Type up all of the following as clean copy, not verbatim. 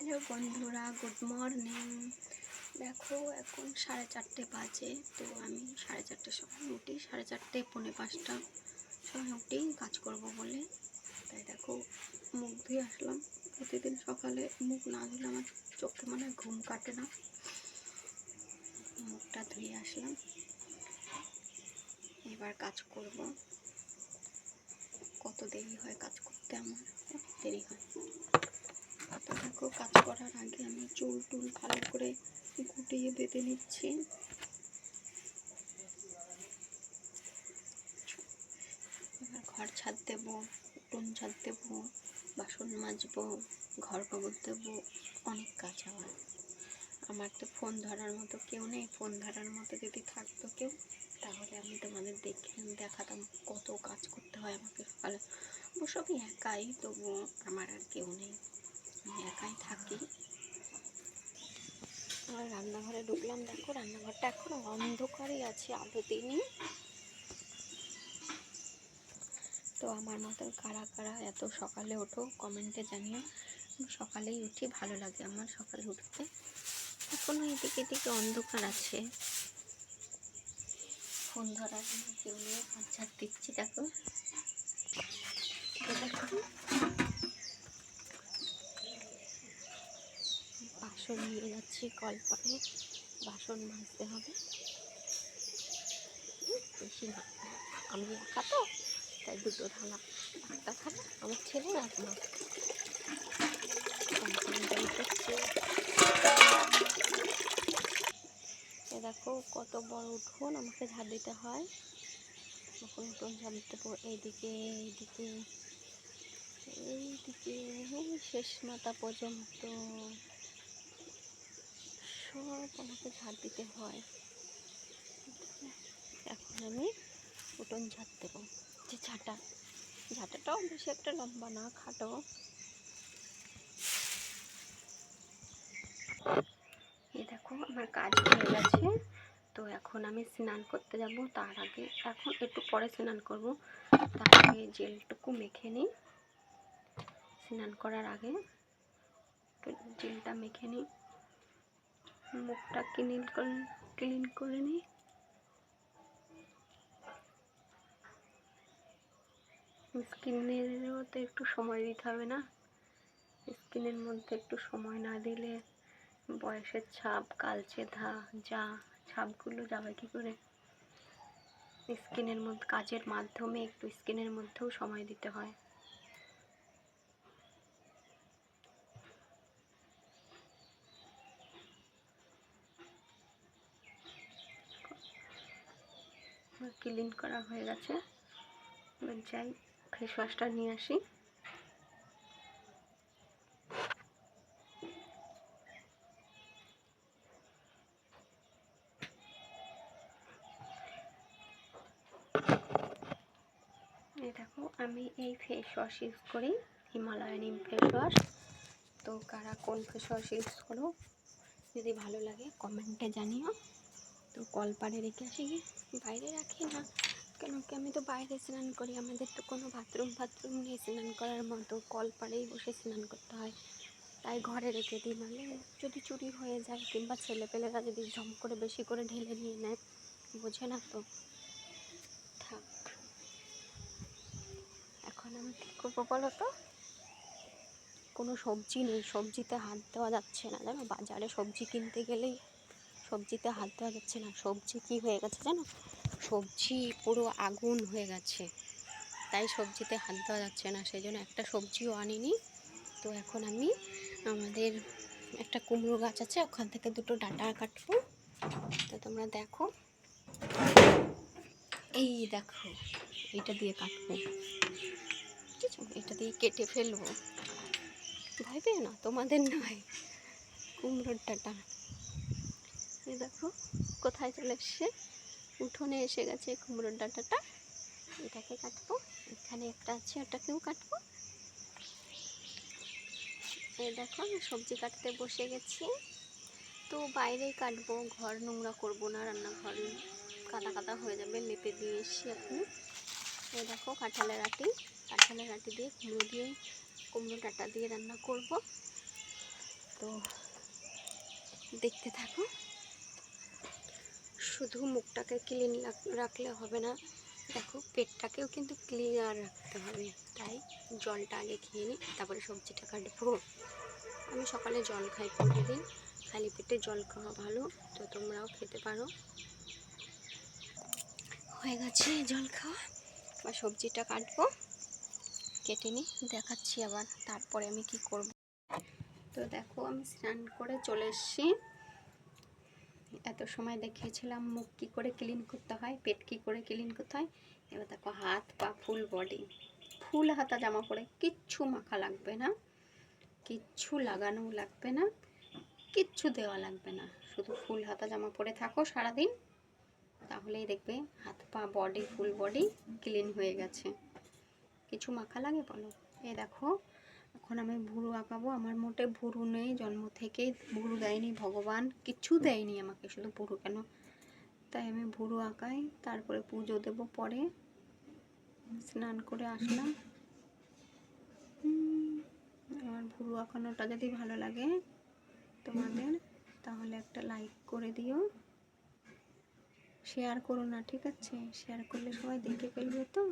Hello বন্ধুরা, good morning. দেখো এখন 4:30 বাজে। তো আমি 4:30টার সময় উঠি, 4:30 পৌনে 5টা সময় উঠি কাজ করব বলে। তাই দেখো মুখ ধুয়ে আসলাম। প্রতিদিন সকালে মুখ না ধুলে আমার চোখে মনে হয় ঘুম কাটে না। মুখটা ধুয়ে আসলাম, এবার কাজ করব। কত দেরি হয় কাজ করতে, আমার অনেক দেরি হয়। তো দেখো কাজ করার আগে আমি চুল টুল ভালো করে গুটিয়ে বেঁধে নিচ্ছি। এবার ঘর ঝাড় দেবো, উঠোন ঝাড় দেবো, বাসন মাজবো, ঘর গোবর দেবো, অনেক কাজ আমার। আমার তো ফোন ধরার মতো কেউ নেই। ফোন ধরার মতো যদি থাকতো কেউ, তাহলে আমি তোমাদের দেখাতাম কত কাজ করতে হয় আমাকে সকালে। অবশ্য আমি একাই, তবুও আমার আর কেউ নেই, আমি একাই থাকি। আর রান্নাঘরে ঢুকলাম, দেখো রান্নাঘরটা এখনো অন্ধকারই আছে, আলো দিইনি। তো আমার মতো কারা কারা এত সকালে ওঠো কমেন্টে জানিও। সকালেই উঠি, ভালো লাগে আমার সকালে উঠতে। এখনো এদিকে এদিকে অন্ধকার আছে, ফোন ধরার জন্য কেউ নিয়ে হাত ঝাড় দিচ্ছি। দেখো বাসন নিয়ে যাচ্ছি কলপারে, বাসন মাজতে হবে। বেশি না, আমি একা তো, তাই দুটো থালা, একটা থালা আমার ছেলে আর মা। দেখো কত বড় উঠোন, আমাকে ঝাড় দিতে হয়। তখন উঠোন ঝাড় দেবো, এইদিকে এইদিকে এইদিকে শেষ মাথা পর্যন্ত সব আমাকে ঝাড় দিতে হয়। এখন আমি উঠোন ঝাড় দেবো। যে ঝাঁটাটাও বেশি একটা লম্বা না, খাটো। এই দেখো আমার কাজ হয়ে গেছে। তো এখন আমি স্নান করতে যাব। তার আগে, এখন একটু পরে স্নান করব, তার আগে জেলটুকু মেখে নিই। স্নান করার আগে জেলটা মেখে নিই, মুখটা ক্লিন করে নিই। স্কিনেরও তো একটু সময় দিতে হবে না? স্কিনের মধ্যে একটু সময় না দিলে বয়সের ছাপ, কালচে যা ছাপগুলো যাবে কী করে? স্কিনের মধ্যে কাজের মাধ্যমে একটু স্কিনের মধ্যেও সময় দিতে হয়। ক্লিন করা হয়ে গেছে, এবার যাই ফেস ওয়াশটা নিয়ে আসি। এই দেখো আমি এই ফেস ওয়াশ ইউজ করি, হিমালয়ান নিম ফেস ওয়াশ। তো কারা কোন ফেস ওয়াশ ইউজ করো, যদি ভালো লাগে কমেন্টে জানিও। তো কলপাড়ে রেখে আসি, বাইরে রাখি না, কেন কি আমি তো বাইরে স্নান করি, আমাদের তো কোনো বাথরুম নেই স্নান করার মতো, কলপাড়েই বসে স্নান করতে হয়। তাই ঘরে রেখে দিই, নাহলে যদি চুরি হয়ে যায় কিংবা ছেলেপেলেরা যদি ঝম করে বেশি করে ঢেলে নিয়ে নেয়, বোঝে না তো। থাক, এখন আমি কী করবো বলো তো? কোনো সবজি নেই, সবজিতে হাত দেওয়া যাচ্ছে না জানো। বাজারে সবজি কিনতে গেলেই সবজিতে হাত দেওয়া যাচ্ছে না। সবজি কি হয়ে গেছে জানো, সবজি পুরো আগুন হয়ে গেছে, তাই সবজিতে হাত দেওয়া যাচ্ছে না। সেই জন্য একটা সবজিও আনিনি। তো এখন আমি আমাদের একটা কুমড়ো গাছ আছে, ওখান থেকে দুটো ডাঁটা কাটবো। তো তোমরা দেখো, এই দেখো এইটা দিয়ে কাটবো, ঠিক আছে? এটা দিয়ে কেটে ফেলবো, ভয় পেও না, তোমাদের নয়, কুমড়োর ডাঁটা। এই দেখো কোথায় চলে এসছে, উঠোনে এসে গেছে কুমড়োর ডাঁটাটা। এটাকে কাটবো, এখানে একটা আছে ওটাকেও কাটবো। এই দেখো আমি সবজি কাটতে বসে গেছি। তো বাইরেই কাটবো, ঘর নোংরা করবো না, রান্নাঘর কাদা কাদা হয়ে যাবে, লেপে দিয়ে এসছি এখন। এই দেখো কাঁঠালের আটি দিয়ে কুমড়ো ডাঁটা দিয়ে রান্না করব। তো দেখতে থাকো। শুধু মুখটাকে ক্লিন রাখলে হবে না, দেখো পেটটাকেও কিন্তু ক্লিয়ার রাখতে হবে। তাই জলটা আগে খেয়ে নিই, তারপরে সবজিটা কাটবো। আমি সকালে জল খাই প্রতিদিন, খালি পেটে জল খাওয়া ভালো, তো তোমরাও খেতে পারো। হয়ে গেছে জল খাওয়া, বা সবজিটা কাটবো, কেটে নিই, দেখাচ্ছি আবার তারপরে আমি কি করব। তো দেখো আমি স্নান করে চলে এসেছি। এত সময় দেখিয়েছিলাম মুখ কী করে ক্লিন করতে হয়, পেট কী করে ক্লিন করতে হয়। এবার দেখো হাত পা ফুল বডি, ফুল হাতা জামা পরে, কিচ্ছু মাখা লাগবে না, কিচ্ছু লাগানো লাগবে না, কিচ্ছু দেওয়া লাগবে না, শুধু ফুল হাতা জামা পরে থাকো সারাদিন, তাহলেই দেখবে হাত পা বডি ফুল বডি ক্লিন হয়ে গেছে। কিছু মাখা লাগে বলো? এই দেখো এখন আমি ভুরু আঁকাবো। আমার মোটে ভুরু নেই, জন্ম থেকেই ভুরু দেয়নি ভগবান, কিছু দেয়নি আমাকে, শুধু ভুরু কেন, তাই আমি ভুরু আঁকাই। তারপরে পুজো দেব পরে। স্নান করে আসলাম। আমার ভুরু আঁকানোটা যদি ভালো লাগে তোমাদের, তাহলে একটা লাইক করে দিও, শেয়ার করো না, ঠিক আছে? শেয়ার করলে সবাই দেখে ফেলবে, তো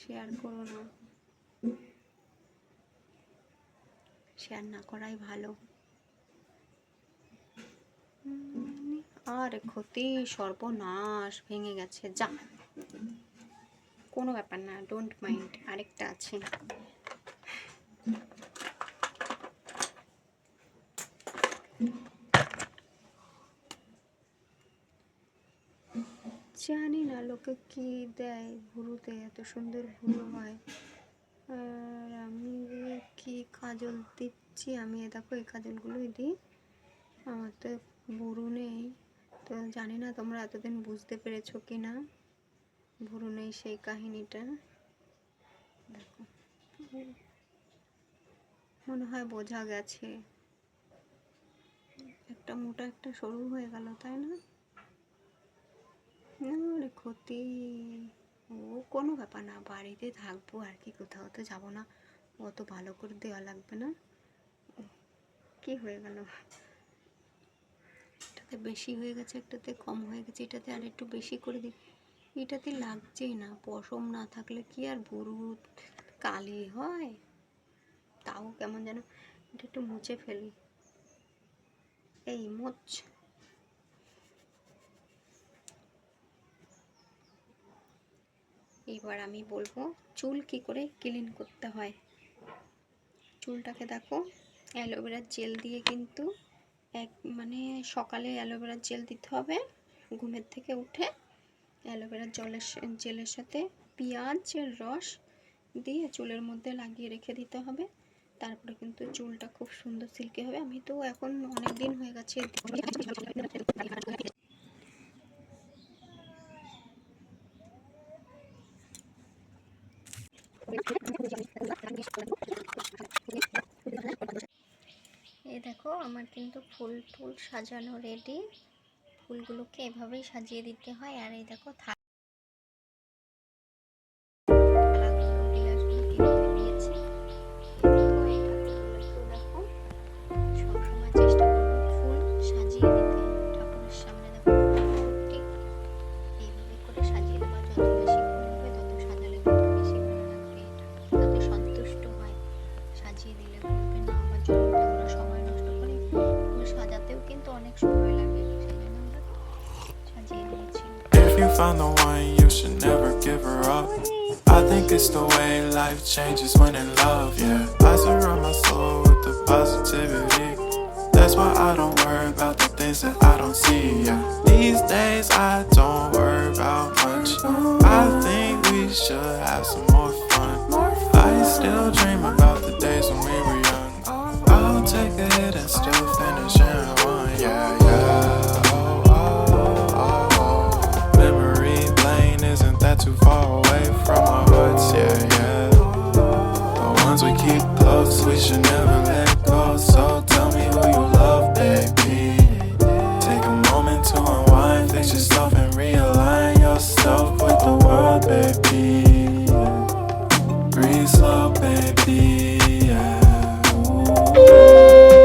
শেয়ার করো না, শেয়ার না করাই ভালো। আর ক্ষতি, সর্বনাশ, ভেঙে গেছে, যা, কোনো ব্যাপার না, ডোন্ট মাইন্ড, আরেকটা আছে। জানি না লোকে কি দেয় ভুরুতে, এত সুন্দর ভুরু হয়। আর আমি কি কাজল দিচ্ছি, আমি দেখো এই কাজলগুলোই দিই, আমার তো ভুরু নেই। তো জানি না তোমরা এতদিন বুঝতে পেরেছো কি না, ভুরু নেই সেই কাহিনীটা। দেখো মনে হয় বোঝা গেছে, একটা মোটা একটা সরু হয়ে গেল, তাই না? আরে ক্ষতি, ও কোনো ব্যাপার না, বাড়িতে থাকবো আর কি, কোথাও তো যাবো না, অত ভালো করে দেওয়া লাগবে না। কি হয়ে গেল, এটাতে বেশি হয়ে গেছে, একটাতে কম হয়ে গেছে, এটাতে আর একটু বেশি করে দিই। এটাতে লাগছেই না, পশম না থাকলে কি আর ভুরু কালি হয়? তাও কেমন যেন, এটা একটু মুছে ফেলি, এই মোচ। এবার আমি বলবো চুল কি করে ক্লিন করতে হয়। চুলটাকে দেখো অ্যালোভেরার জেল দিয়ে, কিন্তু সকালে অ্যালোভেরার জেল দিতে হবে, ঘুমের থেকে উঠে অ্যালোভেরার জেলের সাথে পেঁয়াজের রস দিয়ে চুলের মধ্যে লাগিয়ে রেখে দিতে হবে, তারপরে কিন্তু চুলটা খুব সুন্দর সিল্কি হবে। আমি তো এখন অনেক দিন হয়ে গেছে। এই দেখো আমার কিন্তু ফুল সাজানো রেডি, ফুলগুলোকে এভাবেই সাজিয়ে দিতে হয়। আর এই দেখো If you find the one, you should never give her up. I think it's the way life changes when in love, yeah. I surround my soul with the positivity. That's why I don't worry about the things that I don't see, yeah. These days I don't worry about much. I think we should have some more fun. I still dream about the days when we were young. I'll take a hit and still finish in one, yeah, yeah. Too far away from our hearts, yeah, yeah. The ones we keep close, we should never let go. So tell me who you love, baby. Take a moment to unwind, fix yourself and realign yourself with the world, baby. Breathe slow, baby, yeah. Ooh.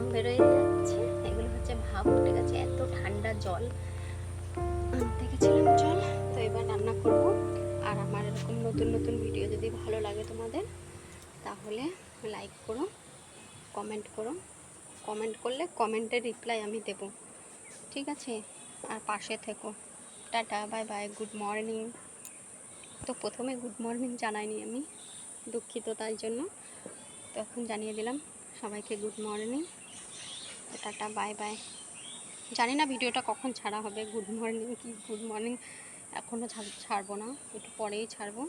ঘাম বেরোয় যাচ্ছে। এগুলো হচ্ছে ভাপ উঠে গেছে, এত ঠান্ডা জল আনতে গেছিলাম জল। তো এবার রান্না করব। আর আমার এরকম নতুন নতুন ভিডিও যদি ভালো লাগে তোমাদের, তাহলে লাইক করো, কমেন্ট করো। কমেন্ট করলে কমেন্টের রিপ্লাই আমি দেব, ঠিক আছে? আর পাশে থেকো। Tata, bye bye, good morning. তো প্রথমে গুড মর্নিং জানাইনি আমি, দুঃখিত তাই জন্য। তো এখন জানিয়ে দিলাম সবাইকে গুড মর্নিং। তো টাটা, বাই বাই। জানি না ভিডিওটা কখন ছাড়া হবে, গুড মর্নিং কি গুড মর্নিং এখনও ছাড়বো না, একটু পরেই ছাড়বো।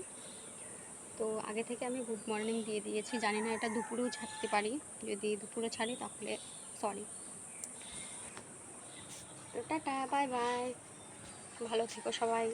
তো আগে থেকে আমি গুড মর্নিং দিয়ে দিয়েছি, জানি না এটা দুপুরেও ছাড়তে পারি। যদি দুপুরে ছাড়ি তাহলে সরি। তো টাটা, বাই বাই, ভালো থেকো সবাই।